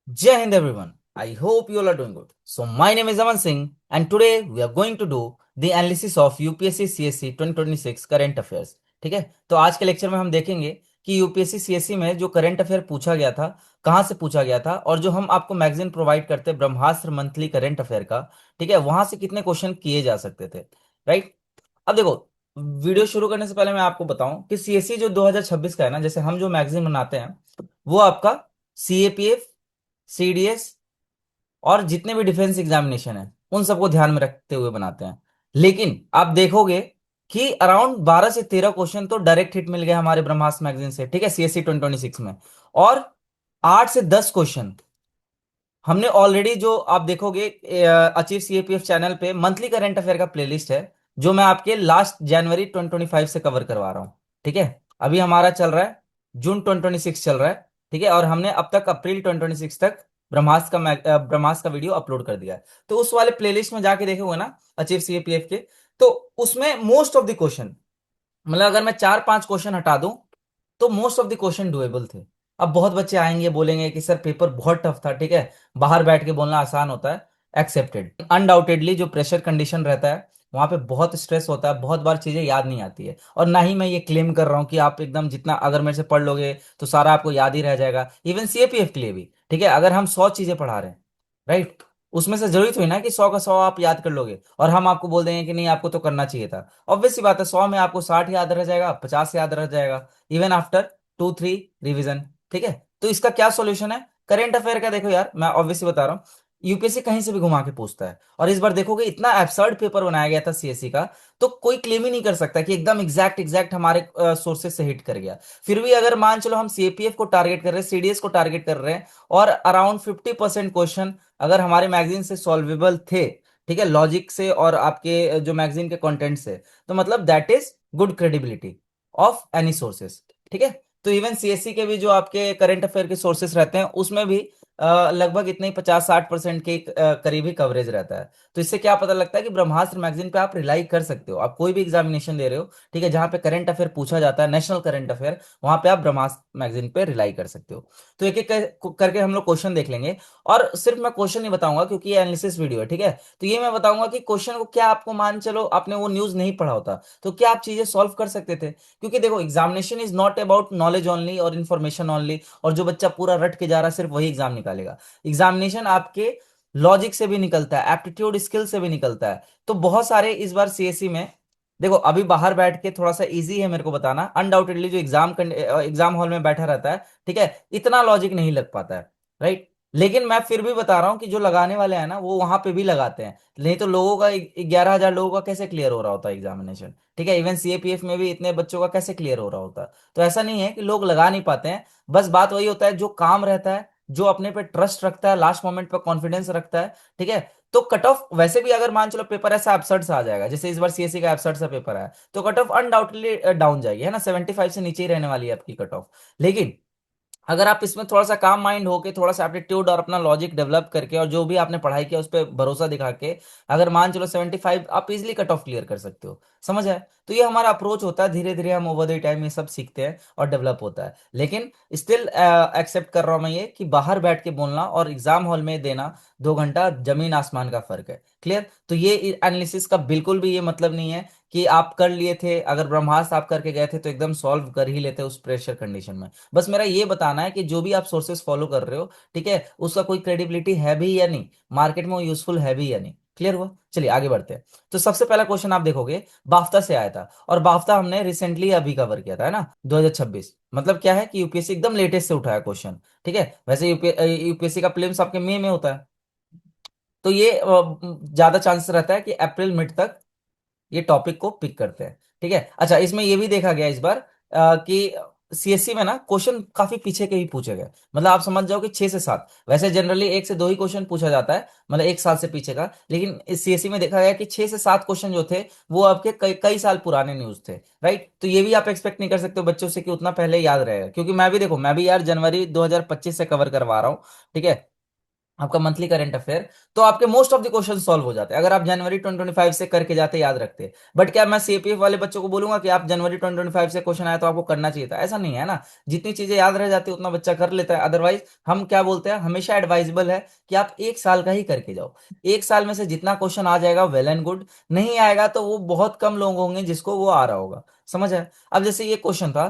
Jai Hind everyone. I hope you all are doing good. So my name is Aman Singh and today we are going to do the analysis of UPSC CSC 2026 current affairs. ठीक है, तो आज के lecture में हम देखेंगे कि UPSC CSC में जो करंट अफेयर पूछा गया था, कहाँ से पूछा गया था, और जो हम आपको मैगजीन प्रोवाइड करते हैं ब्रह्मास्त्र मंथली करंट अफेयर का, ठीक है, वहां से कितने क्वेश्चन किए जा सकते थे। राइट। अब देखो, वीडियो शुरू करने से पहले मैं आपको बताऊं कि सीएससी जो 2026 का है ना, जैसे हम जो मैगजीन बनाते हैं वो आपका सीएपीएफ, सीडीएस और जितने भी डिफेंस एग्जामिनेशन है उन सबको ध्यान में रखते हुए बनाते हैं। लेकिन आप देखोगे कि अराउंड 12 से 13 क्वेश्चन तो डायरेक्ट हिट मिल गए हमारे ब्रह्मास्त्र मैगजीन से, ठीक है, सीएससी 2026 में। और 8 से 10 क्वेश्चन हमने ऑलरेडी, जो आप देखोगे अचीव सीएपीएफ चैनल पे मंथली करंट अफेयर का प्लेलिस्ट है, जो मैं आपके लास्ट जनवरी 2025 से कवर करवा रहा हूँ। ठीक है, अभी हमारा चल रहा है जून 2026 चल रहा है। ठीक है, और हमने अब तक अप्रैल 2026 तक ब्रह्मास्त्र का वीडियो अपलोड कर दिया है। तो उस वाले प्लेलिस्ट में जाके देखोगे ना, अचीव सीएपीएफ के, तो उसमें मोस्ट ऑफ द क्वेश्चन, मतलब अगर मैं 4-5 क्वेश्चन हटा दूं तो most of the question doable थे। अब बहुत बच्चे आएंगे बोलेंगे कि सर पेपर बहुत टफ था, ठीक है, बाहर बैठ के बोलना आसान होता है। एक्सेप्टेड, अनडाउटेडली जो प्रेशर कंडीशन रहता है वहां पे बहुत स्ट्रेस होता है, बहुत बार चीजें याद नहीं आती है। और ना ही मैं ये क्लेम कर रहा हूँ कि आप एकदम जितना अगर मेरे से पढ़ लोगे तो सारा आपको याद ही रह जाएगा। इवन सीएपीएफ के लिए भी, ठीक है, अगर हम 100 चीजें पढ़ा रहे हैं, राइट, उसमें से जरूरी थोड़ी ना कि 100 का 100 आप याद कर लोगे और हम आपको बोल देंगे कि नहीं आपको तो करना चाहिए था। ऑब्वियस सी बात है, 100 में आपको 60 याद रह जाएगा, 50 याद रह जाएगा, इवन आफ्टर 2-3 रिवीजन। ठीक है, तो इसका क्या सॉल्यूशन है करेंट अफेयर का? देखो यार, मैं ऑब्वियसली बता रहा हूँ, यूपीएससी कहीं से भी घुमा के पूछता है। और इस बार देखोगे इतना एब्सर्ड पेपर बनाया गया था सीएससी का, तो कोई क्लेम ही नहीं कर सकता कि एकदम एग्जैक्ट एग्जैक्ट हमारे सोर्सेज से हिट कर गया। फिर भी अगर मान चलो हम सीएपीएफ को टारगेट कर रहे हैं, सीडीएस को टारगेट कर रहे हैं, और अराउंड 50% क्वेश्चन अगर हमारे मैगजीन से सॉल्वेबल थे, ठीक है, लॉजिक से और आपके जो मैगजीन के कंटेंट से, तो मतलब that is good credibility of any sources. ठीक है, तो इवन सीएससी के भी जो आपके करंट अफेयर के सोर्सेस रहते हैं उसमें भी लगभग इतने ही 50-60% के करीब ही कवरेज रहता है। तो इससे क्या पता लगता है कि ब्रह्मास्त्र मैगजीन पे आप रिलाई कर सकते हो। आप कोई भी एग्जामिनेशन दे रहे हो, ठीक है, जहां पे करंट अफेयर पूछा जाता है, नेशनल करंट अफेयर, वहां पे आप ब्रह्मास्त्र मैगजीन पे रिलाई कर सकते हो। तो एक एक करके हम लोग क्वेश्चन देख लेंगे। और सिर्फ मैं क्वेश्चन नहीं बताऊंगा क्योंकि ये एनालिसिस वीडियो है, ठीक है, तो ये मैं बताऊंगा कि क्वेश्चन को क्या आपको, मान चलो आपने वो न्यूज नहीं पढ़ा होता तो क्या आप चीजें सॉल्व कर सकते थे। क्योंकि देखो, examination is not about knowledge only और इन्फॉर्मेशन ओनली, और जो बच्चा पूरा रट के जा रहा है सिर्फ वही एग्जाम निकालेगा। एग्जामिनेशन आपके लॉजिक से भी निकलता है, एप्टीट्यूड स्किल से भी निकलता है। तो बहुत सारे इस बार सीएससी में, देखो अभी बाहर बैठ के थोड़ा सा इजी है मेरे को बताना, अनडाउटेडली जो एग्जाम हॉल में बैठा रहता है, ठीक है, इतना लॉजिक नहीं लग पाता है, राइट। लेकिन मैं फिर भी बता रहा हूँ कि जो लगाने वाले हैं ना वो वहां पे भी लगाते हैं, नहीं तो लोगों का 11,000 लोगों का कैसे क्लियर हो रहा होता है एग्जामिनेशन, ठीक है, इवन सीएपीएफ में भी इतने बच्चों का कैसे क्लियर हो रहा होता है। तो ऐसा नहीं है कि लोग लगा नहीं पाते हैं, बस बात वही होता है, जो काम रहता है, जो अपने पे ट्रस्ट रखता है, लास्ट मोमेंट पे कॉन्फिडेंस रखता है, ठीक है, तो कट ऑफ वैसे भी, अगर मान चलो पेपर ऐसा एब्सर्ड सा आ जाएगा जैसे इस बार सीएससी का एब्सर्ड सा पेपर है, तो कट ऑफ अनडाउटेडली डाउन जाएगी, है ना, 75 से नीचे ही रहने वाली है आपकी कट ऑफ। लेकिन अगर आप इसमें थोड़ा सा काम माइंड होके, थोड़ा सा एप्टीट्यूड और अपना लॉजिक डेवलप करके, और जो भी आपने पढ़ाई किया उस पर भरोसा दिखा के, अगर मान चलो 75, आप इजिली कट ऑफ क्लियर कर सकते हो। समझ आए? तो ये हमारा अप्रोच होता है, धीरे धीरे हम ओवर द टाइम ये सब सीखते हैं और डेवलप होता है। लेकिन स्टिल एक्सेप्ट कर रहा हूं मैं ये कि बाहर बैठ के बोलना और एग्जाम हॉल में देना, 2 घंटा जमीन आसमान का फर्क है। क्लियर? तो ये एनालिसिस का बिल्कुल भी ये मतलब नहीं है कि आप कर लिए थे, अगर ब्रह्मास्त्र आप करके गए थे तो एकदम सॉल्व कर ही लेते उस प्रेशर कंडीशन में। बस मेरा ये बताना है कि जो भी आप सोर्सेस फॉलो कर रहे हो, ठीक है, उसका कोई क्रेडिबिलिटी है भी या नहीं, मार्केट में वो यूजफुल है भी या नहीं। क्लियर हुआ? चलिए आगे बढ़ते हैं। तो सबसे पहला क्वेश्चन आप देखोगे बाफ्ता से आया था, और बाफ्ता हमने रिसेंटली अभी कवर किया था, है ना, 2026। मतलब क्या है कि यूपीएससी एकदम लेटेस्ट से उठाया क्वेश्चन। ठीक है, वैसे यूपीएससी का प्रीलिम्स आपके मई में होता है, तो ये ज्यादा चांसेस रहता है कि अप्रैल मिड तक ये टॉपिक को पिक करते हैं। ठीक है, अच्छा, इसमें ये भी देखा गया इस बार कि सीएससी में ना क्वेश्चन काफी पीछे के ही पूछे गए। मतलब आप समझ जाओ कि 6 से 7, वैसे जनरली 1 से 2 ही क्वेश्चन पूछा जाता है, मतलब 1 साल से पीछे का, लेकिन इस सीएससी में देखा गया कि 6 से 7 क्वेश्चन जो थे वो आपके कई कई साल पुराने न्यूज थे, राइट। तो ये भी आप एक्सपेक्ट नहीं कर सकते हो बच्चों से कि उतना पहले याद रहेगा, क्योंकि मैं भी देखो, मैं भी यार जनवरी 2025 से कवर करवा रहा हूँ, ठीक है, आपका मंथली करंट अफेयर, तो आपके most of the question solve हो जाते हैं अगर आप जनवरी 2025 से करके जाते याद रखते। बट क्या मैं सीपीएफ वाले बच्चों को बोलूंगा कि आप जनवरी 2025 से क्वेश्चन आया तो आपको करना चाहिए था? ऐसा नहीं है ना। जितनी चीजें याद रह जाती है उतना बच्चा कर लेता है। अदरवाइज हम क्या बोलते हैं, हमेशा एडवाइजेबल है कि आप एक साल का ही करके जाओ। एक साल में से जितना क्वेश्चन आ जाएगा वेल एंड गुड, नहीं आएगा तो वो बहुत कम लोग होंगे जिसको वो आ रहा होगा। समझ आया? अब जैसे ये क्वेश्चन था,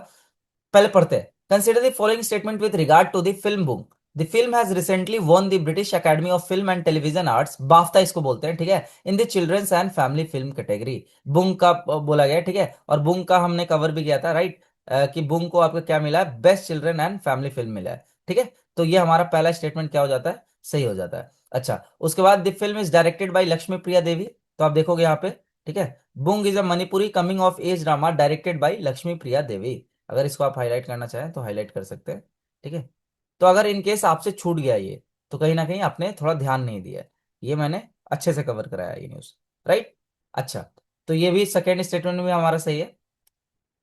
पहले पढ़ते हैं। Consider the following statement with regard to the film Boong. The film has recently won the British Academy of Film and Television Arts, BAFTA इसको बोलते हैं, ठीक है, in the children's and family film category. Boong का बोला गया, ठीक है, और बुंग का हमने कवर भी किया था, राइट, कि बुंग को आपको क्या मिला है, best children and family film मिला है, ठीक है। तो ये हमारा पहला स्टेटमेंट क्या हो जाता है, सही हो जाता है। अच्छा, उसके बाद the film is directed by Lakshmi Priya Devi. तो आप देखोगे यहाँ पे, ठीक है, Boong is a Manipuri coming of age drama directed by Lakshmi Priya Devi. अगर इसको आप हाईलाइट करना चाहें तो हाईलाइट कर सकते हैं, ठीक है। तो अगर इन केस आपसे छूट गया ये, तो कहीं ना कहीं आपने थोड़ा ध्यान नहीं दिया है। ये मैंने अच्छे से कवर कराया ये न्यूज़, राइट। अच्छा, तो ये भी सेकेंड स्टेटमेंट में हमारा सही है।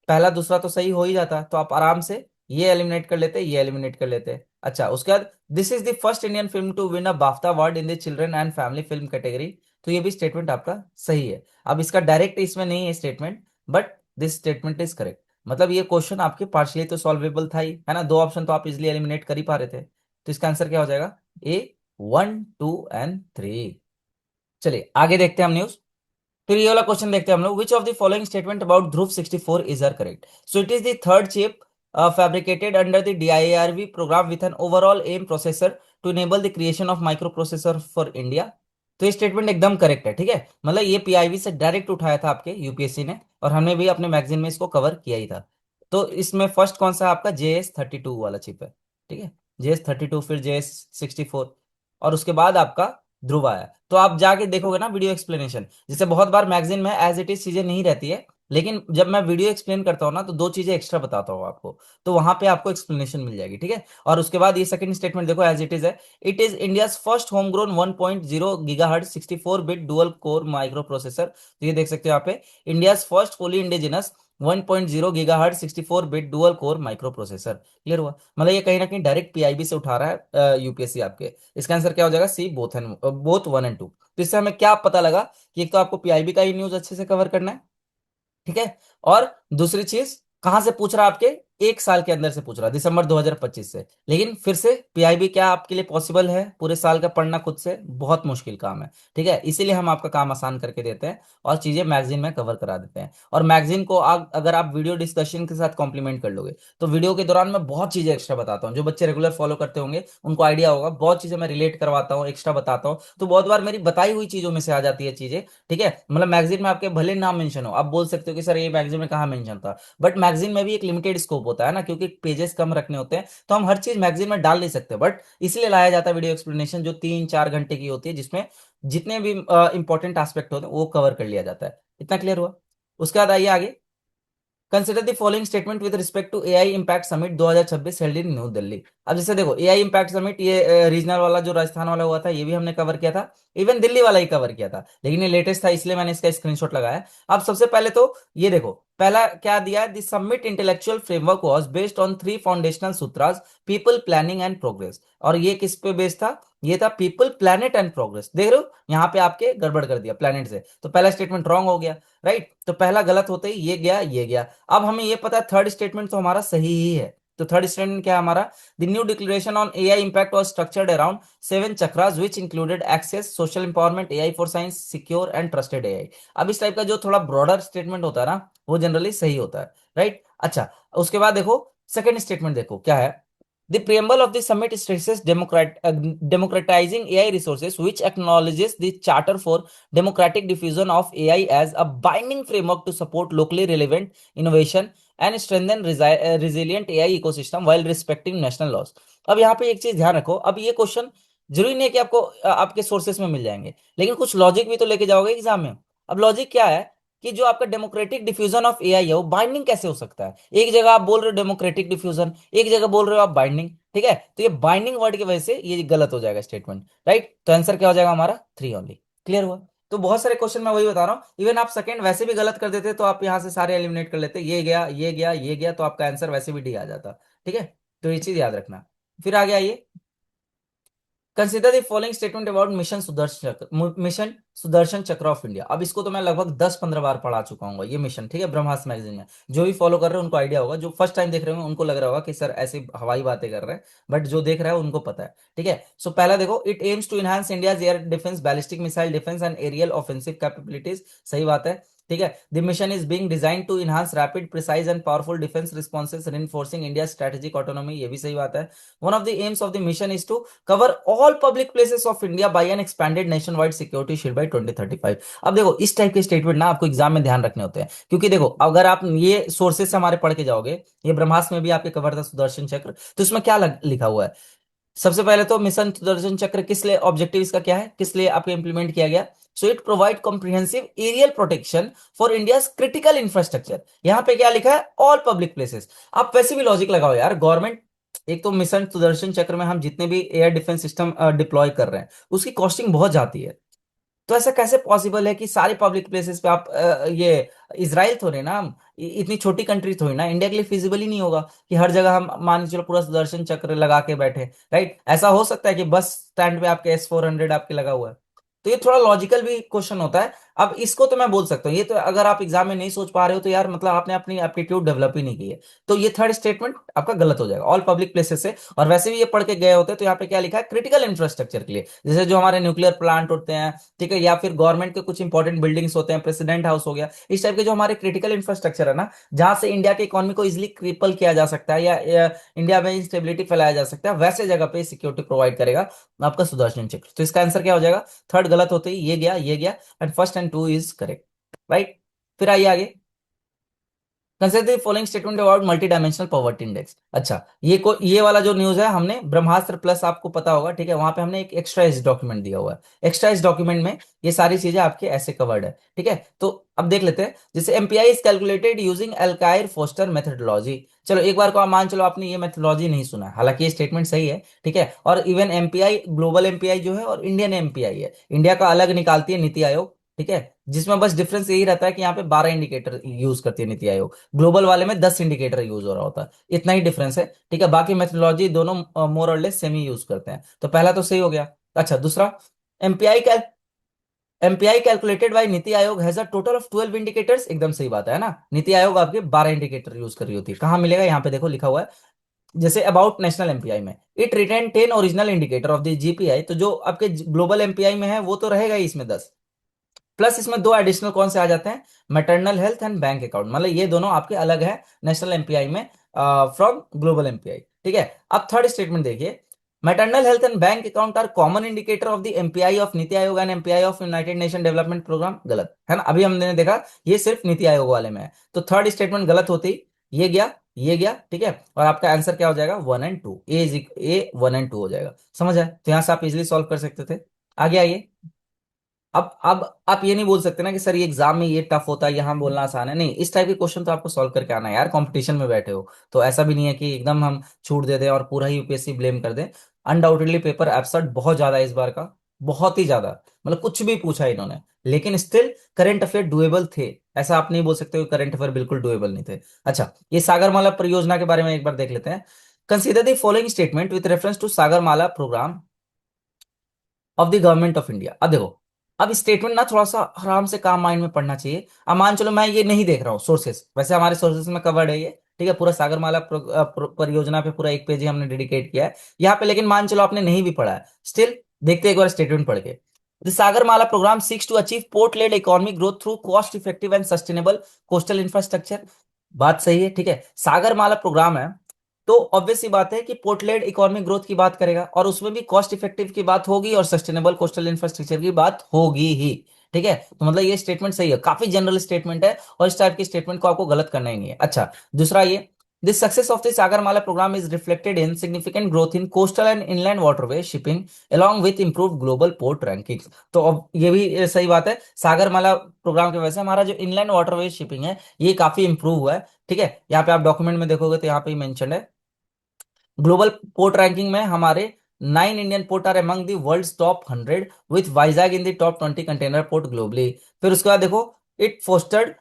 पहला दूसरा तो सही हो ही जाता, तो आप आराम से ये एलिमिनेट कर लेते, ये एलिमिनेट कर लेते। अच्छा, उसके बाद this is the first Indian film to win a BAFTA award in the children and family film category. तो ये भी स्टेटमेंट आपका सही है। अब इसका डायरेक्ट इसमें नहीं है statement, but this statement is correct. मतलब ये क्वेश्चन आपके पार्शियली तो सॉल्वेबल था ही, है ना, दो ऑप्शन तो आप इजिली एलिमिनेट कर ही पा रहे थे। तो इसका आंसर क्या हो जाएगा, ए, 1, 2 एंड 3। चलिए आगे देखते हैं हम न्यूज। फिर ये वाला क्वेश्चन देखते हैं हम लोग, which of the following statement about Dhruv 64 is are correct. So it is the third chip fabricated under the DIARV program with an overall aim processor to enable the creation of microprocessor for India। तो ये statement एकदम correct है, ठीक है। मतलब ये PIB से direct उठाया था आपके यूपीएससी ने, और हमने भी अपने मैगजीन में इसको कवर किया ही था। तो इसमें फर्स्ट कौन सा है आपका, JS32 वाला चिप है, ठीक है, JS32, फिर JS64, और उसके बाद आपका ध्रुव आया। तो आप जाके देखोगे ना वीडियो एक्सप्लेनेशन, जैसे बहुत बार मैगजीन में एज इट इज चीजें नहीं रहती है, लेकिन जब मैं वीडियो एक्सप्लेन करता हूँ ना तो दो चीजें एक्स्ट्रा बताता हूँ आपको, तो वहां पे आपको एक्सप्लेनेशन मिल जाएगी, ठीक है। और उसके बाद ये सेकंड स्टेटमेंट देखो, एज इट इज है, it is India first home grown 1.0 gigahertz 64 bit dual core micro processor. तो ये देख सकते हो यहाँ पे, India first fully indigenous 1.0 gigahertz 64 bit dual core micro processor. Clear हुआ? मतलब ये कहीं ना कहीं डायरेक्ट पीआईबी से उठा रहा है यूपीएससी आपके। इसका आंसर क्या हो जाएगा, सी, बोथ 1 एंड 2। तो इससे हमें क्या पता लगा कि एक तो आपको पीआईबी का ही न्यूज अच्छे से कवर करना है, ठीक है, और दूसरी चीज, कहां से पूछ रहा है, आपके एक साल के अंदर से पूछ रहा है, दिसंबर 2025 से। लेकिन फिर से पीआईबी क्या आपके लिए पॉसिबल है पूरे साल का पढ़ना खुद से? बहुत मुश्किल काम है, ठीक है। इसीलिए हम आपका काम आसान करके देते हैं और चीजें मैगजीन में कवर करा देते हैं। और मैगजीन को अगर आप वीडियो डिस्कशन के साथ कॉम्प्लीमेंट कर लोगे तो वीडियो के दौरान मैं बहुत चीजें एक्स्ट्रा बताता हूँ। जो बच्चे रेगुलर फॉलो करते होंगे उनको आइडिया होगा, बहुत चीजें मैं रिलेट करवाता हूँ, एक्स्ट्रा बताता हूँ, तो बहुत बार मेरी बताई हुई चीजों में से आ जाती है चीजें, ठीक है। मतलब मैगजीन में आपके भले नाम मेंशन हो, आप बोल सकते हो कि सर ये मैगजीन में कहाँ मेंशन था, बट मैगजीन में भी एक लिमिटेड स्कोप होता है ना, क्योंकि पेजेस कम रखने होते हैं, तो हम हर चीज मैगजीन में डाल नहीं सकते। बट इसलिए लाया जाता है वीडियो एक्सप्लेनेशन, जो 3-4 घंटे की होती है, जिसमें जितने भी इंपॉर्टेंट एस्पेक्ट होते हैं वो कवर कर लिया जाता है। इतना क्लियर हुआ? उसके बाद आइए आगे। Consider the following statement with respect to AI impact summit 2026 held in New Delhi. अब जैसे देखो, एआई इम्पैक्ट समिट, ये रीजनल वाला जो राजस्थान वाला हुआ था ये भी हमने कवर किया था, इवन दिल्ली वाला ही कवर किया था, लेकिन ये लेटेस्ट था इसलिए मैंने इसका स्क्रीनशॉट लगाया। अब सबसे पहले तो ये देखो, पहला क्या दिया है, the summit intellectual framework was based on 3 foundational sutras, people, planning and progress. और ये किस पे बेस्ड था, ये था पीपल, प्लैनेट एंड प्रोग्रेस। देख रहे हो यहाँ पे आपके गड़बड़ कर दिया प्लैनेट से, तो पहला स्टेटमेंट रॉन्ग हो गया, राइट। तो पहला गलत होते ही ये गया, ये गया। अब हमें ये पता है थर्ड स्टेटमेंट तो हमारा सही ही है। तो थर्ड स्टेटमेंट क्या है हमारा, the new declaration on AI impact was structured around 7 chakras which included access, social empowerment, AI for science, secure and trusted AI. अब इस टाइप का जो थोड़ा ब्रॉडर स्टेटमेंट होता है ना, वो जनरली सही होता है, राइट। अच्छा, उसके बाद देखो सेकंड स्टेटमेंट देखो क्या है, the preamble of the summit stresses democratizing AI resources, which acknowledges the Charter for Democratic Diffusion of AI as a binding framework to support locally relevant innovation and strengthen resilient AI ecosystem while respecting national laws। अब यहाँ पे एक चीज ध्यान रखो, अब ये question जरूरी नहीं है कि आपको आपके सोर्सेस में मिल जाएंगे, लेकिन कुछ लॉजिक भी तो लेके जाओगे एग्जाम में। अब लॉजिक क्या है कि जो आपका डेमोक्रेटिक डिफ्यूजन ऑफ एआई है वो बाइंडिंग कैसे हो सकता है? एक जगह आप बोल रहे हो डेमोक्रेटिक डिफ्यूजन, एक जगह बोल रहे हो आप बाइंडिंग, ठीक है। तो ये बाइंडिंग वर्ड की वजह से ये गलत हो जाएगा स्टेटमेंट, राइट। तो आंसर क्या हो जाएगा हमारा, 3 ओनली। क्लियर हुआ? तो बहुत सारे क्वेश्चन मैं वही बता रहा हूँ, इवन आप सेकंड वैसे भी गलत कर देते तो आप यहाँ से सारे एलिमिनेट कर लेते, ये गया, ये गया, ये गया, तो आपका आंसर वैसे भी डी आ जाता, ठीक है। तो ये चीज याद रखना। फिर आगे आइए, consider the following statement about mission Sudarshan चक्र ऑफ इंडिया। अब इसको तो मैं लगभग 10-15 बार पढ़ा चुका हूँ, ये मिशन, ठीक है, ब्रह्मास्त्र मैगजीन में। जो भी फॉलो कर रहे हैं उनको आइडिया होगा, जो फर्स्ट टाइम देख रहे होंगे उनको लग रहा होगा कि सर ऐसी हवाई बातें कर रहे हैं, बट जो देख रहा है उनको पता है, ठीक है। सो पहला देखो, it aims to enhance India's air defence, ballistic missile defence and aerial offensive capabilities. सही बात है, ठीक है। The mission is being design to enhance rapid, precise and powerful defence responses, reinforcing India strategic autonomy. ये भी सही बात है। One of the aims of the mission is to cover all public places of India by an expanded nation wide security shield by 2035। अब देखो, इस type के statement ना आपको एग्जाम में ध्यान रखने होते हैं, क्योंकि देखो अगर आप ये सोर्सेस से हमारे पढ़ के जाओगे, ये ब्रह्मास्त्र में भी आपके कवर था सुदर्शन चक्र, तो इसमें क्या लिखा हुआ है। सबसे पहले तो मिशन सुदर्शन चक्र किस लिए, ऑब्जेक्टिव इसका क्या है, किस लिए आपको इंप्लीमेंट किया गया। So it provide comprehensive aerial protection for India critical infrastructure. यहां पे क्या लिखा है, ऑल पब्लिक प्लेसेस। आप वैसे भी लॉजिक लगाओ यार, गवर्नमेंट, एक तो मिशन सुदर्शन चक्र में हम जितने भी एयर डिफेंस सिस्टम डिप्लॉय कर रहे हैं उसकी कॉस्टिंग बहुत जाती है। तो ऐसा कैसे पॉसिबल है कि सारे पब्लिक प्लेसेस पे आप ये इसराइल थोड़े ना हम, इतनी छोटी कंट्री थोड़ी ना, इंडिया के लिए फिजिबल ही नहीं होगा कि हर जगह हम मान के चलो पूरा सुदर्शन चक्र लगा के बैठे, राइट। ऐसा हो सकता है कि बस स्टैंड पे आपके S-400 आपके लगा हुआ है। तो ये थोड़ा लॉजिकल भी क्वेश्चन होता है। अब इसको तो मैं बोल सकता हूँ, ये तो अगर आप एग्जाम में नहीं सोच पा रहे हो तो यार मतलब आपने अपनी एप्टीट्यूड डेवलप ही नहीं की है। तो ये थर्ड स्टेटमेंट आपका गलत हो जाएगा, ऑल पब्लिक प्लेसेस से। और वैसे भी ये पढ़ के गए होते तो यहाँ पे क्या लिखा है, क्रिटिकल इंफ्रास्ट्रक्चर के लिए, जैसे जो हमारे न्यूक्लियर प्लांट होते हैं, ठीक है, या फिर गवर्नमेंट के कुछ इंपॉर्टेंट बिल्डिंग्स होते हैं, प्रेसिडेंट हाउस हो गया, इस टाइप के जो हमारे क्रिटिकल इंफ्रास्ट्रक्चर है ना, जहां से इंडिया के इकोनॉमी को इजिली क्रिपल किया जा सकता है या इंडिया में इंस्टेबिलिटी फैलाया जा सकता है, वैसे जगह पे सिक्योरिटी प्रोवाइड करेगा आपका सुदर्शन चक्र। तो इसका आंसर क्या हो जाएगा, थर्ड गलत होते ही ये गया and first and two is correct, right. फिर आइए आगे, consider the following statement about multi dimensional poverty index. अच्छा, ये वाला जो न्यूज है हमने ब्रह्मास्त्र प्लस, आपको पता होगा, ठीक है, वहां पे हमने एक एक्स्ट्रा एज डॉक्यूमेंट दिया हुआ है। एक्स्ट्रा एज डॉक्यूमेंट में ये सारी चीजें आपके ऐसे कवर्ड है, ठीक है। तो अब देख लेते हैं, जैसे MPI is calculated using Alkire Foster methodology. चलो एक बार को आप मान चलो आपने ये मेथडोलॉजी नहीं सुना है, हालांकि ये स्टेटमेंट सही है, ठीक है। और इवन एमपीआई, ग्लोबल एमपीआई जो है और इंडियन एमपीआई है, इंडिया का अलग निकालती है नीति आयोग, ठीक है, जिसमें बस डिफरेंस यही रहता है कि यहाँ पे 12 इंडिकेटर यूज करती है नीति आयोग, ग्लोबल वाले में 10 इंडिकेटर यूज हो रहा होता है, इतना ही डिफरेंस है, ठीक है। बाकी मेथोडोलॉजी दोनों मोर और लेस सेम ही यूज करते हैं। तो पहला तो सही हो गया। अच्छा, दूसरा, एमपीआई कैल MPI calculated by NITI Aayog has a total of 12 indicators. एकदम सही बात है ना, नीति आयोग आपके 12 इंडिकेटर यूज कर रही होती है। कहाँ मिलेगा, यहाँ पे देखो लिखा हुआ है, जैसे अबाउट नेशनल एमपीआई में it written 10 original indicator of the GPI. तो जो आपके ग्लोबल एमपीआई में है वो तो रहेगा ही इसमें 10, प्लस इसमें दो एडिशनल कौन से आ जाते हैं, maternal health and bank account, मतलब ये दोनों आपके अलग है नेशनल एमपीआई में फ्रॉम ग्लोबल एमपीआई, ठीक है। अब थर्ड स्टेटमेंट देखिए, maternal health and bank account are common indicator of the MPI of NITI Aayog and MPI of United Nation Development Programme. गलत है ना, अभी हमने देखा ये सिर्फ नीति आयोग वाले में है। तो थर्ड स्टेटमेंट गलत होती, ये गया, ठीक है। और आपका आंसर क्या हो जाएगा, 1 एंड 2, ए 1 एंड 2 हो जाएगा। समझ आए, तो यहां से आप इजिली सॉल्व कर सकते थे। आगे आइए। अब आप ये नहीं बोल सकते ना कि सर ये एग्जाम में ये टफ होता है, यहाँ बोलना आसान है, नहीं, इस टाइप के क्वेश्चन तो आपको सॉल्व करके आना है यार, कंपटीशन में बैठे हो। तो ऐसा भी नहीं है कि एकदम हम छूट दे दें और पूरा ही यूपीएससी ब्लेम कर दें। अनडाउटेडली पेपर एब्सर्ड बहुत ज्यादा है इस बार का, बहुत ही ज्यादा, मतलब कुछ भी पूछा है इन्होंने, लेकिन स्टिल करंट अफेयर डुएबल थे। ऐसा आप नहीं बोल सकते कि करंट अफेयर बिल्कुल डुएबल नहीं थे। अच्छा, ये सागरमाला परियोजना के बारे में एक बार देख लेते हैं। Consider the following statement with reference to Sagarmala programme of the government of India. अब देखो, अब स्टेटमेंट ना थोड़ा सा आराम से काम माइंड में पढ़ना चाहिए। अब मान चलो मैं ये नहीं देख रहा हूँ सोर्सेस, वैसे हमारे सोर्सेस में कवर्ड है ये, ठीक है, पूरा सागरमाला परियोजना पे पूरा एक पेज ही हमने डेडिकेट किया है यहाँ पे, लेकिन मान चलो आपने नहीं भी पढ़ा है, स्टिल देखते हैं एक बार स्टेटमेंट पढ़ के। The Sagarmala programme seeks to achieve port led economic growth through cost effective and sustainable coastal infrastructure. बात सही है, ठीक है, सागरमाला प्रोग्राम है तो ऑब्वियस सी बात है कि पोर्टलेट इकोनॉमिक ग्रोथ की बात करेगा, और उसमें भी कॉस्ट इफेक्टिव की बात होगी और सस्टेनेबल कोस्टल इंफ्रास्ट्रक्चर की बात होगी ही, ठीक है। तो मतलब ये स्टेटमेंट सही है, काफी जनरल स्टेटमेंट है, और इस टाइप के स्टेटमेंट को आपको गलत करना ही नहीं है। अच्छा, दूसरा ये, The success of the Sagarmala program is reflected in significant growth in coastal and inland waterway shipping along with improved global port rankings। तो अब ये भी सही बात है, सागरमाला प्रोग्राम की वजह से हमारा जो इनलैंड वाटरवे शिपिंग है ये काफी इंप्रूव हुआ है, ठीक है। यहाँ पे आप डॉक्यूमेंट में देखोगे तो यहाँ पे मेंशन है, ग्लोबल पोर्ट रैंकिंग में हमारे 9 Indian port are among the world's top 100 with Vizag in the top 20 container port globally. फिर उसके बाद देखो, it fostered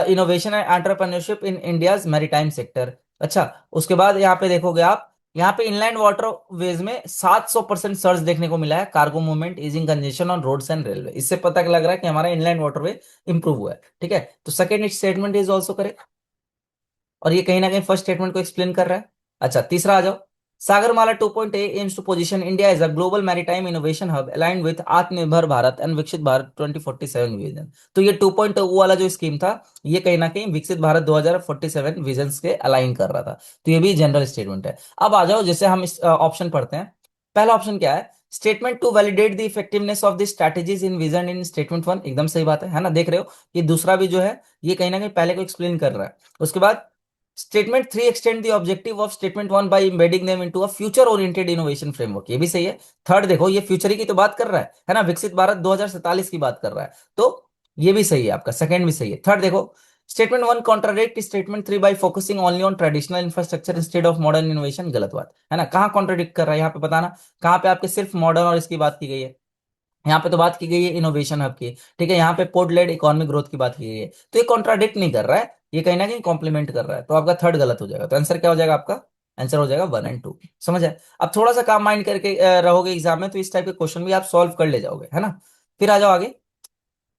innovation and entrepreneurship in India's maritime sector. अच्छा, उसके बाद यहाँ पे देखोगे आप, यहाँ पे इनलैंड वाटरवेज में 700% सर्ज देखने को मिला है, cargo movement, easing congestion on roads and railway. इससे पता लग रहा है कि हमारा इनलैंड वाटरवे इंप्रूव हुआ है। ठीक है, तो second statement is also correct, और ये कहीं ना कहीं फर्स्ट स्टेटमेंट को एक्सप्लेन कर रहा है। अच्छा, तीसरा आ जाओ। Sagarmala 2.8 aims to position India as a global maritime innovation hub aligned with Atmanirbhar Bharat and विकसित भारत 2047 विजन। तो ये 2.0 वाला जो स्कीम था, ये कहीं ना कहीं विकसित भारत 2047 विजन के अलाइन कर रहा था। तो ये भी जनरल स्टेटमेंट है। अब आ जाओ, जैसे हम इस ऑप्शन पढ़ते हैं। पहला ऑप्शन क्या है? Statement to validate the effectiveness of the strategies in vision in statement one. एकदम सही बात है ना? देख रहे हो, ये दूसरा भी जो है, ये कहीं ना कहीं पहले को एक्सप्लेन कर रहा है। उसके बाद statement three extend the objective of statement one by embedding them into a future oriented innovation framework. ये भी सही है। थर्ड देखो, ये फ्यूचर की तो बात कर रहा है ना, विकसित भारत 2047 की बात कर रहा है। तो ये भी सही है, आपका सेकंड भी सही है। थर्ड देखो, statement one contradict statement three by focusing only on traditional infrastructure instead of modern innovation. गलत बात है ना? कहाँ कॉन्ट्राडिक्ट कर रहा है यहाँ पे बताना, कहाँ पे आपके सिर्फ मॉडर्न और इसकी बात की गई है? यहाँ पे तो बात की गई है इनोवेशन हब की, ठीक है, यहाँ पे पोर्ट लेड इकोनॉमिक ग्रोथ की बात की गई है। तो ये कॉन्ट्राडिक्ट नहीं कर रहा है, ये कहीं ना कहीं कॉम्प्लीमेंट कर रहा है। तो आपका थर्ड गलत हो जाएगा। तो आंसर क्या हो जाएगा आपका? आंसर हो जाएगा वन एंड टू। समझ है? अब थोड़ा सा काम माइंड करके रहोगे एग्जाम में, तो इस टाइप के क्वेश्चन भी आप सॉल्व कर ले जाओगे, है ना? फिर आ जाओ आगे।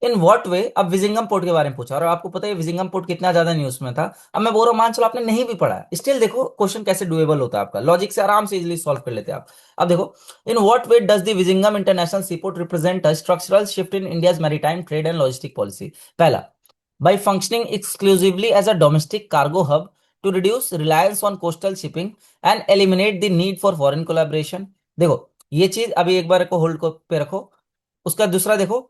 इन व्हाट वे, अब विजिंगम पोर्ट के बारे में पूछा, और आपको पता है विजिंगम पोर्ट कितना ज्यादा न्यूज में था। अब मैं बोल रहा हूँ, मान चलो आपने नहीं भी पढ़ा है, स्टिल देखो क्वेश्चन कैसे डुएबल होता है आपका, लॉजिक से आराम से इजीली सॉल्व कर लेते हैं आप। अब देखो, in what way does the Vizhinjam international seaport represent a structural shift in India's maritime trade and logistic policy? पहला, by functioning exclusively as a domestic cargo hub to reduce reliance on coastal shipping and eliminate the need for foreign collaboration। देखो, ये चीज अभी एक बार को hold को पे रखो। उसका दूसरा देखो,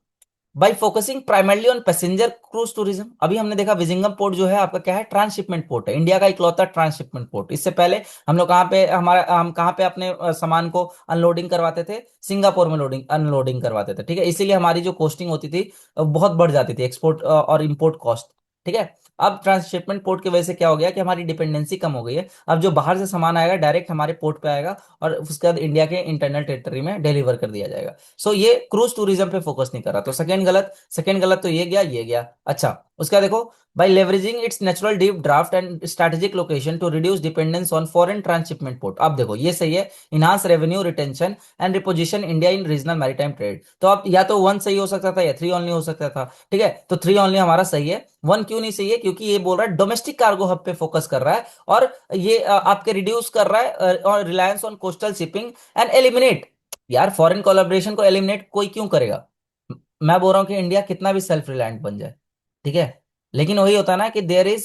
by focusing primarily on passenger cruise tourism. अभी हमने देखा विजिंगम पोर्ट जो है आपका क्या है? ट्रांसशिपमेंट पोर्ट है, इंडिया का इकलौता ट्रांसशिपमेंट पोर्ट। इससे पहले हम लोग कहाँ पे, हमारा हम कहाँ पे अपने सामान को अनलोडिंग करवाते थे? सिंगापुर में लोडिंग अनलोडिंग करवाते थे, ठीक है। इसीलिए हमारी जो कॉस्टिंग होती थी बहुत बढ़ जाती थी, एक्सपोर्ट और इम्पोर्ट कॉस्ट। ठीक है, अब ट्रांसशिपमेंट पोर्ट की वजह से क्या हो गया कि हमारी डिपेंडेंसी कम हो गई है। अब जो बाहर से सामान आएगा डायरेक्ट हमारे पोर्ट पे आएगा, और उसके बाद इंडिया के इंटरनल टेरिटरी में डिलीवर कर दिया जाएगा। सो ये क्रूज टूरिज्म पे फोकस नहीं कर रहा। तो सेकंड गलत, सेकंड गलत, तो ये गया, ये गया। अच्छा, उसका देखो, by leveraging its natural deep draft and strategic location to reduce dependence on foreign transshipment port। अब देखो ये सही है, enhance revenue retention and reposition India in regional maritime trade। तो अब या तो वन सही हो सकता था या थ्री ओनली हो सकता था, ठीक है। तो थ्री ओनली हमारा सही है, वन क्यों नहीं सही है? क्योंकि ये बोल रहा है डोमेस्टिक कार्गो हब पे फोकस कर रहा है, और ये आपके रिड्यूस कर रहा है और reliance on coastal shipping and eliminate. यार फॉरेन कोलैबोरेशन को एलिमिनेट कोई क्यों करेगा? मैं बोल रहा हूँ कि इंडिया कितना भी सेल्फ रिलायंट बन जाए, ठीक है, लेकिन वही होता है ना कि there is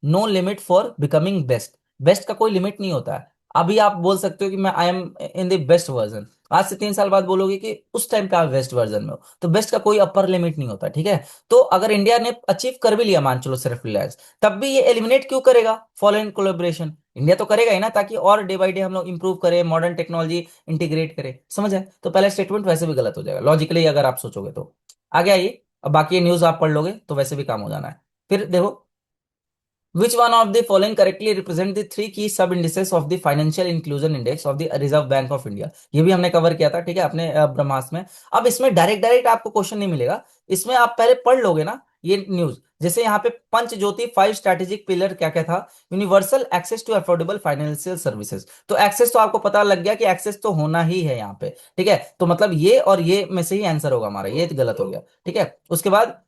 no limit for becoming best. Best का कोई लिमिट नहीं होता है। अभी आप बोल सकते हो कि मैं I am in the best version, आज से 3 साल बाद बोलोगे कि उस टाइम पे आप बेस्ट वर्जन में हो। तो बेस्ट का कोई अपर लिमिट नहीं होता, ठीक है। तो अगर इंडिया ने अचीव कर भी लिया, मान चलो सेल्फ रिलायंस, तब भी ये एलिमिनेट क्यों करेगा फॉरेन कोलैबोरेशन? इंडिया तो करेगा ही ना, ताकि और डे बाई डे हम लोग इंप्रूव करें, मॉडर्न टेक्नोलॉजी इंटीग्रेट करें। समझ है? तो पहला स्टेटमेंट वैसे भी गलत हो जाएगा लॉजिकली, अगर आप सोचोगे तो। आगे आइए, अब बाकी न्यूज आप पढ़ लोगे तो वैसे भी काम हो जाना है। फिर देखो, which one of the following correctly represent the three key sub indices of the financial inclusion index of the Reserve Bank of India? ये भी हमने कवर किया था, ठीक है, अपने ब्रह्मास्त्र में। अब इसमें डायरेक्ट डायरेक्ट आपको क्वेश्चन नहीं मिलेगा, इसमें आप पहले पढ़ लोगे ना ये न्यूज। जैसे यहाँ पे Panch Jyoti five strategic pillar क्या क्या था? Universal access to affordable financial services. तो एक्सेस तो आपको पता लग गया कि एक्सेस तो होना ही है यहाँ पे, ठीक है। तो मतलब ये और ये में से ही आंसर होगा हमारा, ये गलत हो गया, ठीक है। उसके बाद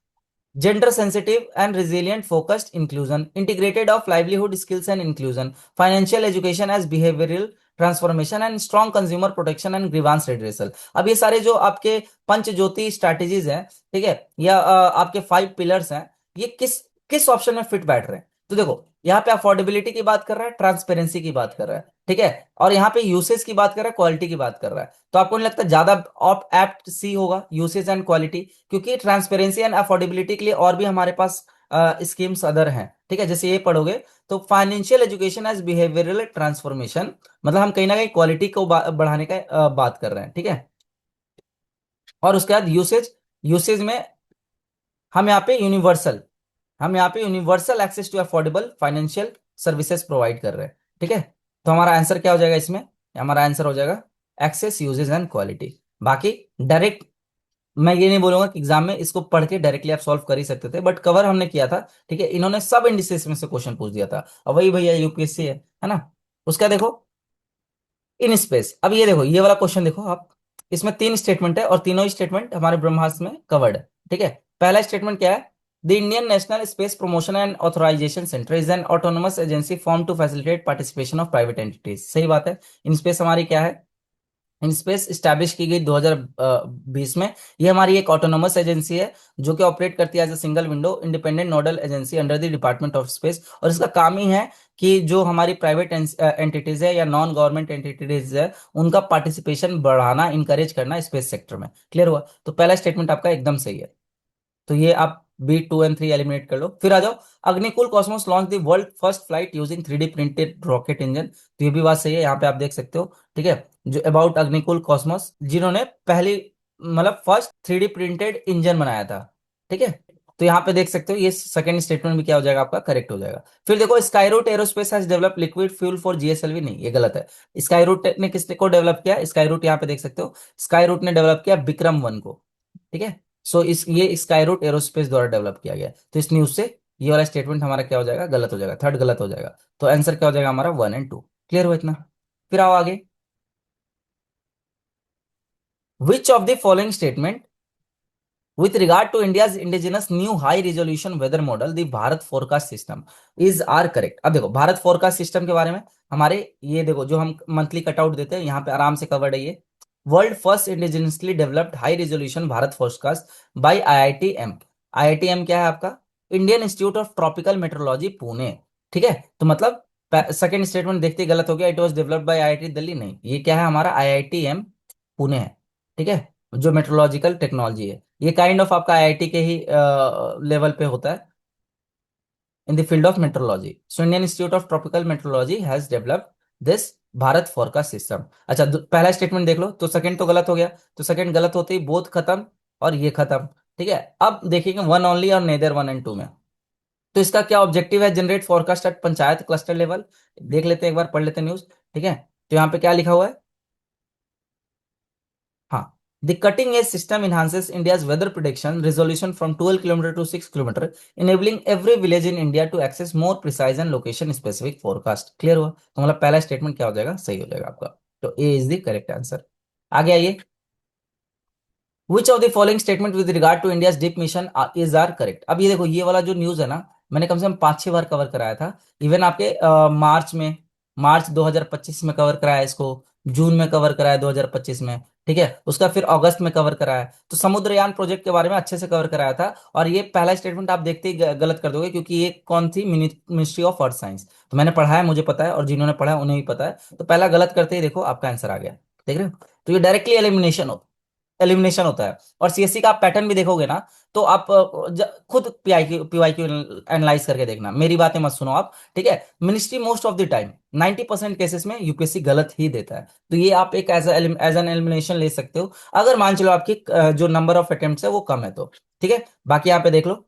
gender sensitive and resilient focused inclusion, integrated of livelihood skills and inclusion, financial education as behavioral transformation and strong consumer protection and grievance redressal. अब ये सारे जो आपके पंच ज्योति स्ट्रैटेजीज हैं, ठीक है, या आपके 5 पिलर्स हैं, ये किस किस ऑप्शन में फिट बैठ रहे हैं? तो देखो, यहाँ पे अफोर्डेबिलिटी की बात कर रहा है, ट्रांसपेरेंसी की बात कर रहा है, ठीक है, और यहाँ पे यूसेज की बात कर रहा है, क्वालिटी की बात कर रहा है। तो आपको नहीं लगता ज्यादा ऑप एप्ट सी होगा, यूसेज एंड क्वालिटी? क्योंकि ट्रांसपेरेंसी एंड अफोर्डेबिलिटी के लिए और भी हमारे पास स्कीम्स अदर हैं, ठीक है। जैसे ये पढ़ोगे तो financial education as behavioural transformation, मतलब हम कहीं ना कहीं क्वालिटी को बढ़ाने का बात कर रहे हैं, ठीक है। और उसके बाद यूसेज, यूसेज में हम यहाँ पे universal access to affordable financial services provide कर रहे हैं, ठीक है। तो हमारा आंसर क्या हो जाएगा इसमें? हमारा आंसर हो जाएगा एक्सेस, यूजेज एंड क्वालिटी। बाकी डायरेक्ट मैं ये नहीं बोलूंगा कि एग्जाम में इसको पढ़ के डायरेक्टली आप सॉल्व कर ही सकते थे, बट कवर हमने किया था, ठीक है। इन्होंने सब इंडिसेस में से क्वेश्चन पूछ दिया था, और वही भैया यूपीएससी है ना। उसका देखो, इन स्पेस। अब ये देखो, ये वाला क्वेश्चन देखो आप, इसमें तीन स्टेटमेंट है और तीनों ही स्टेटमेंट हमारे ब्रह्मास्त्र में कवर्ड है। ठीक है, पहला स्टेटमेंट क्या है? The Indian national space promotion and authorisation centre is an autonomous agency form to facilitate participation of private entities. सही बात है। इन स्पेस हमारी क्या है? इन स्पेस स्टैब्लिश की गई 2020 में। ये हमारी एक ऑटोनोमस एजेंसी है जो कि ऑपरेट करती है as a single window independent nodal agency under the department of space. और इसका काम ही है कि जो हमारी प्राइवेट एंटिटीज है या नॉन गवर्नमेंट एंटिटीज है, उनका पार्टिसिपेशन बढ़ाना, इंकरेज करना स्पेस सेक्टर में। क्लियर हुआ? तो पहला स्टेटमेंट आपका एकदम सही है। तो ये आप B 2 and 3 एलिमिनेट कर लो। फिर आ जाओ, Agnikul Cosmos launch the world first flight using 3D printed rocket engine. तो ये भी बात सही है, यहाँ पे आप देख सकते हो। ठीक है, जो अबाउट अग्निकुल कॉस्मोस, जिन्होंने पहली मतलब फर्स्ट 3D प्रिंटेड इंजन बनाया था। ठीक है, तो यहाँ पे देख सकते हो, ये सेकंड स्टेटमेंट भी क्या हो जाएगा आपका? करेक्ट हो जाएगा। फिर देखो, Skyroot aerospace has develop liquid fuel for GSLV। नहीं, ये गलत है। स्काईरूट ने किसने को डेवलप किया? स्काईरूट यहाँ पे देख सकते हो, स्काईरूट ने डेवलप किया विक्रम 1 को। ठीक है, सो इस ये स्काईरूट एरोस्पेस द्वारा डेवलप किया गया। तो इस न्यूज से ये वाला स्टेटमेंट हमारा क्या हो जाएगा? गलत हो जाएगा, थर्ड गलत हो जाएगा। तो आंसर क्या हो जाएगा हमारा? 1 and 2। क्लियर हुआ इतना? फिर आओ आगे। विच of the following statement with regard to India's indigenous new high resolution weather model, the Bharat forecast system is are correct। अब देखो, भारत फोरकास्ट सिस्टम के बारे में हमारे, ये देखो जो हम मंथली कटआउट देते हैं यहाँ पे आराम से कवर्ड है ये। World first indigenously developed high resolution Bharat forecast by IITM। IITM क्या है आपका? Indian institute of tropical meteorology Pune. ठीक है, तो मतलब सेकंड स्टेटमेंट देखते ही गलत हो गया, it was developed by IIT Delhi. नहीं, ये क्या है हमारा? IITM पुणे है। ठीक है, जो मेट्रोलॉजिकल टेक्नोलॉजी है, ये काइंड ऑफ आपका IIT के ही लेवल पे होता है in the field of metrology. So Indian institute of tropical metrology has developed this Bharat forecast system. अच्छा, पहला स्टेटमेंट देख लो, तो सेकंड तो गलत हो गया। तो सेकंड गलत होते ही बोथ खत्म और ये खत्म। ठीक है, अब देखेंगे one only or neither 1 and 2 में। तो इसका क्या ऑब्जेक्टिव है? Generate forecast at panchayat cluster level. देख लेते हैं, एक बार पढ़ लेते हैं न्यूज। ठीक है, तो यहाँ पे क्या लिखा हुआ है? हाँ, the cutting edge system enhances India's weather prediction resolution from 12 kilometre to 6 kilometre, enabling every village in India to access more precise and location specific forecast। Clear हुआ? तो मतलब पहला स्टेटमेंट क्या हो जाएगा? सही हो जाएगा आपका। तो A is the correct answer. आगे आइए। Which of the following statement with regard to India's deep mission is are correct. अब ये देखो, ये वाला जो न्यूज है ना, मैंने कम से कम 5-6 बार कवर कराया था। इवन आपके मार्च में, मार्च 2025 में कवर कराया इसको, जून में कवर कराया 2025 में। ठीक है, उसका फिर अगस्त में कवर कराया। तो समुद्रयान प्रोजेक्ट के बारे में अच्छे से कवर कराया था। और ये पहला स्टेटमेंट आप देखते ही गलत कर दोगे, क्योंकि ये कौन थी? Ministry of earth science. तो मैंने पढ़ा है, मुझे पता है, और जिन्होंने पढ़ा है उन्हें भी पता है। तो पहला गलत करते ही देखो आपका आंसर आ गया। देख रहे हो? तो ये डायरेक्टली एलिमिनेशन होता है। और CSC का आप पैटर्न भी देखोगे ना, तो आप खुद PYQ एनालाइज करके देखना, मेरी बातें मत सुनो आप। ठीक है, ministry most of the time 90% cases में UPSC गलत ही देता है। तो ये आप एक एज एन एलिमिनेशन ले सकते हो, अगर मान चलो आपकी जो नंबर ऑफ अटेम्प्ट है वो कम है तो। ठीक है, बाकी यहाँ पे देख लो,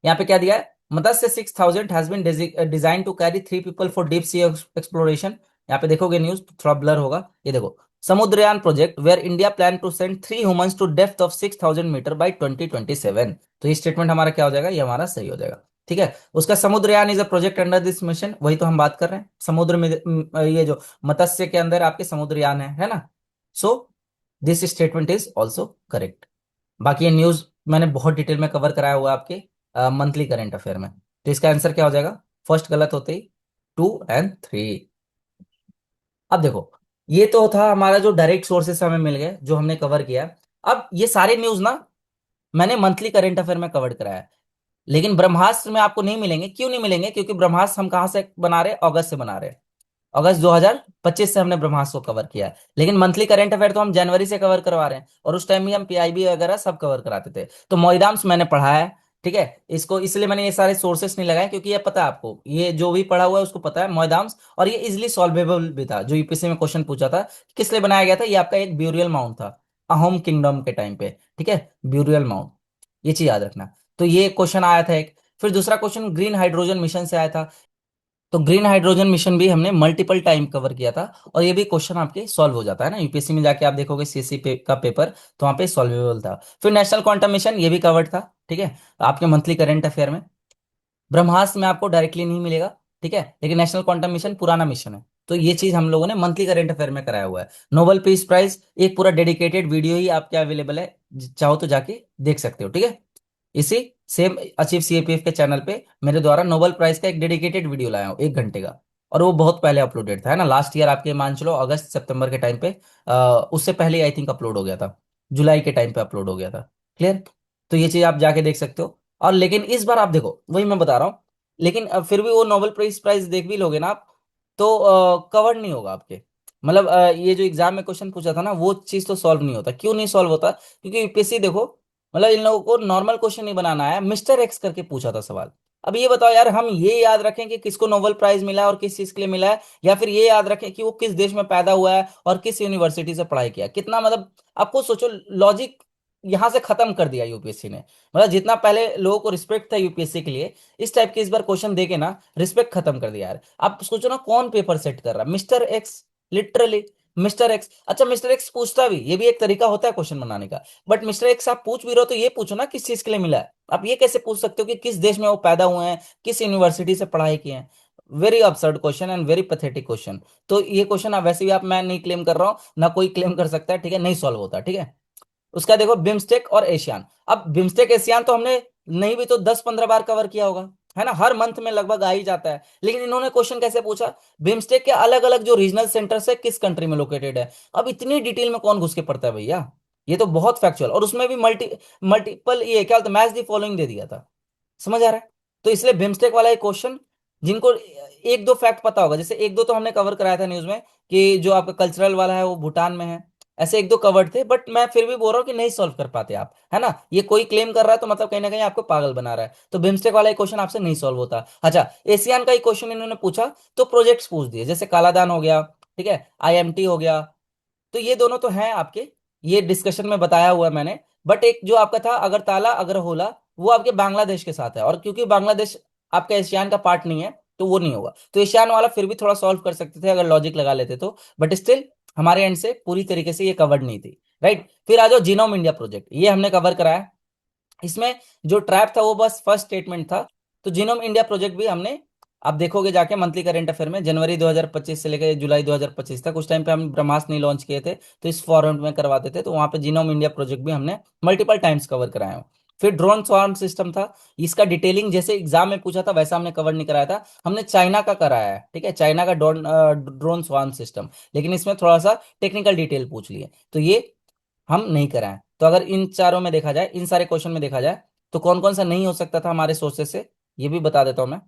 यहाँ पे क्या दिया है? Matsya 6000 has been design to carry 3 people for deep sea exploration. यहाँ पे देखोगे न्यूज तो थोड़ा ब्लर होगा। ये देखो, Samudrayaan project where India plan to send 3 humans to depth of 6000 metre by 2027। तो ये स्टेटमेंट हमारा क्या हो जाएगा? ये हमारा सही हो जाएगा। ठीक है, उसका Samudrayaan is a project under this mission, वही तो हम बात कर रहे हैं। समुद्र में ये जो मत्स्य के अंदर आपके समुद्रयान है ना। So this statement is also correct. बाकी ये न्यूज मैंने बहुत डिटेल में कवर कराया हुआ है आपके मंथली करंट अफेयर में। तो इसका आंसर क्या हो जाएगा? फर्स्ट गलत होते ही 2 and 3। अब देखो, ये तो था हमारा जो डायरेक्ट सोर्सेस हमें मिल गए, जो हमने कवर किया। अब ये सारे न्यूज ना मैंने मंथली करंट अफेयर में कवर कराया है, लेकिन ब्रह्मास्त्र में आपको नहीं मिलेंगे। क्यों नहीं मिलेंगे? क्योंकि ब्रह्मास्त्र हम कहाँ से बना रहे हैं? अगस्त से बना रहे हैं। अगस्त 2025 से हमने ब्रह्मास्त्र को कवर किया है। लेकिन मंथली करंट अफेयर तो हम जनवरी से कवर करवा रहे हैं, और उस टाइम भी हम PIB वगैरह सब कवर कराते थे। तो मोइदाम्स मैंने पढ़ा है। ठीक है, इसको इसलिए मैंने ये सारे सोर्सेस नहीं लगाए, क्योंकि ये पता है आपको, ये जो भी पढ़ा हुआ है उसको पता है मोइदाम्स। और ये इजिली सॉल्वेबल भी था, जो UPSC में क्वेश्चन पूछा था किस लिए बनाया गया था। ये आपका एक ब्यूरियल माउंट था अहोम किंगडम के टाइम पे। ठीक है, ब्यूरियल माउंट, ये चीज याद रखना। तो ये क्वेश्चन आया था एक। फिर दूसरा क्वेश्चन ग्रीन हाइड्रोजन मिशन से आया था। तो ग्रीन हाइड्रोजन मिशन भी हमने मल्टीपल टाइम कवर किया था, और ये भी क्वेश्चन आपके सॉल्व हो जाता है ना UPSC में जाके, आप देखोगे CSC का पेपर, तो वहाँ पे सॉल्वेबल था। फिर नेशनल क्वांटम मिशन, ये भी कवर्ड था। ठीक है, आपके मंथली करंट अफेयर में। ब्रह्मास्त्र में आपको डायरेक्टली नहीं मिलेगा। ठीक है, लेकिन नेशनल क्वांटम मिशन पुराना मिशन है। तो ये चीज हम लोगों ने मंथली करेंट अफेयर में कराया हुआ है। नोबेल पीस प्राइज एक पूरा डेडिकेटेड वीडियो ही आपके अवेलेबल है, चाहो तो जाके देख सकते हो, ठीक है। इसी सेम अचीव सीएपीएफ के चैनल पे मेरे द्वारा नोबेल प्राइज का एक डेडिकेटेड वीडियो लाया हूँ 1 घंटे का। और वो बहुत पहले अपलोडेड था, है ना, लास्ट ईयर आपके मान चलो अगस्त सितंबर के टाइम पे, उससे पहले आई थिंक अपलोड हो गया था, जुलाई के टाइम पे अपलोड हो गया था। क्लियर। तो ये चीज आप जाके देख सकते हो। और लेकिन इस बार आप देखो, वही मैं बता रहा हूँ, लेकिन फिर भी वो नोबेल प्राइज प्राइज देख भी लोगे ना आप, तो कवर नहीं होगा आपके। मतलब ये जो एग्जाम में क्वेश्चन पूछा था ना, वो चीज तो सॉल्व नहीं होता। क्यों नहीं सॉल्व होता? क्योंकि यूपीएससी देखो, मतलब इन लोगों को नॉर्मल क्वेश्चन नहीं बनाना है, मिस्टर एक्स करके पूछा था सवाल। अब ये बताओ यार, हम ये याद रखें कि किसको नोबेल प्राइज मिला है और किस चीज के लिए मिला है, या फिर ये याद रखें कि वो किस देश में पैदा हुआ है और किस यूनिवर्सिटी से पढ़ाई किया? कितना मतलब, आपको सोचो, लॉजिक यहां से खत्म कर दिया यूपीएससी ने। मतलब जितना पहले लोगों को रिस्पेक्ट था यूपीएससी के लिए, इस टाइप के इस बार क्वेश्चन देके ना रिस्पेक्ट खत्म कर दिया यार। आप सोचो ना, कौन पेपर सेट कर रहा है? Mister x, literally mister x. अच्छा, मिस्टर एक्स पूछता भी, ये भी एक तरीका होता है क्वेश्चन बनाने का। बट मिस्टर एक्स आप पूछ भी रहे हो तो ये पूछो ना किस चीज के लिए मिला है। आप ये कैसे पूछ सकते हो कि किस देश में वो पैदा हुए हैं, किस यूनिवर्सिटी से पढ़ाई किए हैं? Very absurd question and very pathetic question. तो ये क्वेश्चन आप वैसे भी, आप, मैं नहीं क्लेम कर रहा हूँ, ना कोई क्लेम कर सकता है, ठीक है, नहीं सॉल्व होता, ठीक है। उसका देखो, बिम्स्टेक और एशियान। अब बिम्स्टेक एशियान तो हमने नहीं भी तो 10-15 बार कवर किया होगा, है ना, हर मंथ में लगभग आ ही जाता है। लेकिन इन्होंने क्वेश्चन कैसे पूछा? बिम्स्टेक के अलग अलग जो रीजनल सेंटर्स है किस कंट्री में लोकेटेड है। अब इतनी डिटेल में कौन घुस के पढ़ता है भैया? ये तो बहुत फैक्चुअल, और उसमें भी मल्टीपल, ये क्या होता है, मैच दी फॉलोइंग दे दिया था। समझ आ रहा है? तो इसलिए बिम्स्टेक वाला एक क्वेश्चन, जिनको एक दो फैक्ट पता होगा, जैसे एक दो तो हमने कवर कराया था न्यूज में, कि जो आपका कल्चरल वाला है वो भूटान में है, ऐसे एक दो कवर्ड थे। बट मैं फिर भी बोल रहा हूँ कि नहीं सॉल्व कर पाते आप, है ना। ये कोई क्लेम कर रहा है तो मतलब कहीं ना कहीं आपको पागल बना रहा है। तो बिम्स्टेक वाला एक क्वेश्चन आपसे नहीं सॉल्व होता। अच्छा, एशियन का एक क्वेश्चन इन्होंने पूछा तो प्रोजेक्ट्स पूछ दिए, जैसे कालादान हो गया, ठीक है, आईएमटी हो गया। तो ये दोनों तो हैं आपके, ये डिस्कशन में बताया हुआ है मैंने। बट एक जो आपका था अगरताला अगरहोला, वो आपके बांग्लादेश के साथ है, और क्योंकि बांग्लादेश आपका एशियान का पार्ट नहीं है, तो वो नहीं होगा। तो एशियान वाला फिर भी थोड़ा सॉल्व कर सकते थे अगर लॉजिक लगा लेते तो, बट स्टिल हमारे एंड से पूरी तरीके से ये कवर्ड नहीं थी। राइट। फिर आ जाओ जीनोम इंडिया प्रोजेक्ट, ये हमने कवर कराया। इसमें जो ट्रैप था वो बस फर्स्ट स्टेटमेंट था। तो जीनोम इंडिया प्रोजेक्ट भी हमने, आप देखोगे जाके मंथली करंट अफेयर में, जनवरी 2025 से लेकर जुलाई 2025 तक, उस टाइम पे हम ब्रह्मास्त्र नहीं लॉन्च किए थे, तो इस फॉर्मेट में करवाते थे। तो वहां पे जीनोम इंडिया प्रोजेक्ट भी हमने मल्टीपल टाइम्स कवर कराया हूं। फिर ड्रोन स्वार्म सिस्टम था, इसका डिटेलिंग जैसे एग्जाम में पूछा था वैसा हमने कवर नहीं कराया था, हमने चाइना का कराया है, ठीक है, चाइना का ड्रोन ड्रोन स्वार्म सिस्टम। लेकिन इसमें थोड़ा सा टेक्निकल डिटेल पूछ लिए, तो ये हम नहीं कराएं। तो अगर इन चारों में देखा जाए, इन सारे क्वेश्चन में देखा जाए, तो कौन कौन सा नहीं हो सकता था हमारे सोर्सेस से, ये भी बता देता हूं मैं,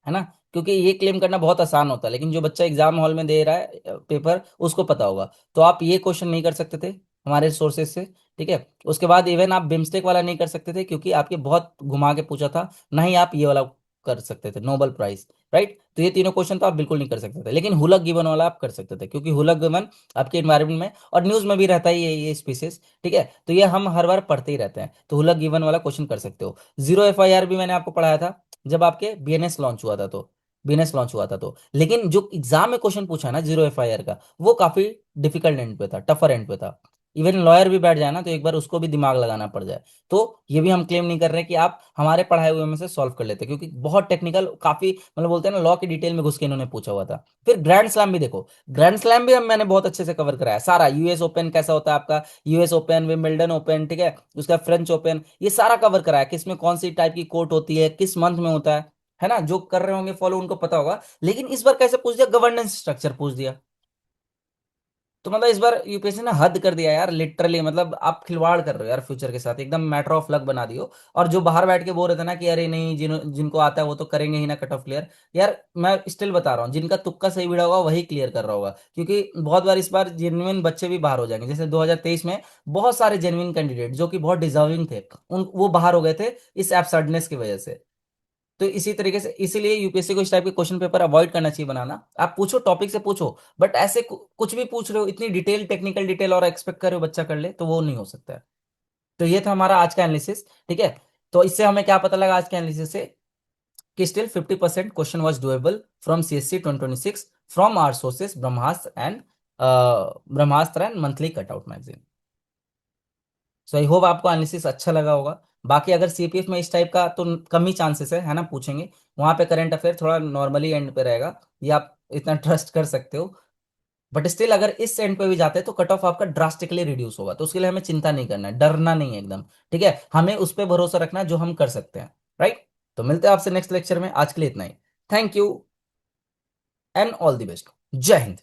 है ना। क्योंकि ये क्लेम करना बहुत आसान होता है, लेकिन जो बच्चा एग्जाम हॉल में दे रहा है पेपर, उसको पता होगा। तो आप ये क्वेश्चन नहीं कर सकते थे हमारे सोर्सेज से, ठीक है। उसके बाद इवन आप बिम्स्टेक वाला नहीं कर सकते थे, क्योंकि आपके बहुत घुमा के पूछा था। ना ही आप ये वाला कर सकते थे, नोबल प्राइज। राइट। तो ये तीनों क्वेश्चन तो आप बिल्कुल नहीं कर सकते थे, लेकिन हुलक गिवन वाला आप कर सकते थे, क्योंकि हुलक गिवन आपके इन्वायरमेंट में और न्यूज में भी रहता ही है ये स्पीसीज, ठीक है। तो ये हम हर बार पढ़ते ही रहते हैं, तो हुलक गिवन वाला क्वेश्चन कर सकते हो। जीरो एफआईआर भी मैंने आपको पढ़ाया था जब आपके बीएनएस लॉन्च हुआ था, तो बीएनएस लॉन्च हुआ था तो। लेकिन जो एग्जाम में क्वेश्चन पूछा है ना जीरो एफआईआर का, वो काफी डिफिकल्ट एंड पे था, टफर एंड पे था। इवन लॉयर भी बैठ जाए ना तो एक बार उसको भी दिमाग लगाना पड़ जाए। तो ये भी हम क्लेम नहीं कर रहे कि आप हमारे पढ़ाए हुए में से सॉल्व कर लेते, क्योंकि बहुत टेक्निकल, काफी मतलब बोलते हैं ना, लॉ की डिटेल में घुस के इन्होंने पूछा हुआ था। फिर ग्रैंड स्लैम भी देखो, ग्रैंड स्लैम भी हम मैंने बहुत अच्छे से कवर कराया सारा। यूएस ओपन कैसा होता है आपका, यूएस ओपन, विंबलडन ओपन, ठीक है, उसका फ्रेंच ओपन, ये सारा कवर कराया, किसमें कौन सी टाइप की कोर्ट होती है, किस मंथ में होता है ना। जो कर रहे होंगे फॉलो उनको पता होगा। लेकिन इस बार कैसे पूछ दिया? गवर्नेंस स्ट्रक्चर पूछ दिया। तो मतलब इस बार यूपीएससी ने हद कर दिया यार, लिटरली। मतलब आप खिलवाड़ कर रहे हो यार फ्यूचर के साथ, एकदम मैटर ऑफ लक बना दियो। और जो बाहर बैठ के बोल रहे थे ना कि अरे नहीं, जिनको आता है वो तो करेंगे ही ना कट ऑफ क्लियर, यार मैं स्टिल बता रहा हूँ, जिनका तुक्का सही भिड़ा होगा वही क्लियर कर रहा होगा। क्योंकि बहुत बार इस बार जेन्युइन बच्चे भी बाहर हो जाएंगे, जैसे 2023 में बहुत सारे जेन्युइन कैंडिडेट जो कि बहुत डिजर्विंग थे, उन वो बाहर हो गए थे इस एब्सर्डनेस की वजह से। तो इसी तरीके से, इसीलिए यूपीएससी को इस टाइप के क्वेश्चन पेपर अवॉइड करना चाहिए बनाना। आप पूछो, टॉपिक से पूछो, बट ऐसे कुछ भी पूछ रहे हो, इतनी डिटेल, टेक्निकल डिटेल, और एक्सपेक्ट कर रहे हो बच्चा कर ले, तो वो नहीं हो सकता है। तो ये था हमारा आज का एनालिसिस, ठीक है। तो इससे हमें क्या पता लगा आज के एनालिसिस से? कि still 50% question was doable from CSC 2026 from our sources Brahmastra and monthly cutout magazine. So I hope आपको एनालिसिस अच्छा लगा होगा। बाकी अगर सीपीएफ में इस टाइप का तो कम ही चांसेस है ना, पूछेंगे। वहां पे करंट अफेयर थोड़ा नॉर्मली एंड पे रहेगा, ये आप इतना ट्रस्ट कर सकते हो। बट स्टिल अगर इस एंड पे भी जाते हैं तो कट ऑफ आपका ड्रास्टिकली रिड्यूस होगा, तो उसके लिए हमें चिंता नहीं करना है, डरना नहीं है एकदम। ठीक है, हमें उस पर भरोसा रखना है जो हम कर सकते हैं। राइट। तो मिलते हैं आपसे नेक्स्ट लेक्चर में, आज के लिए इतना ही। Thank you and all the best. जय हिंद।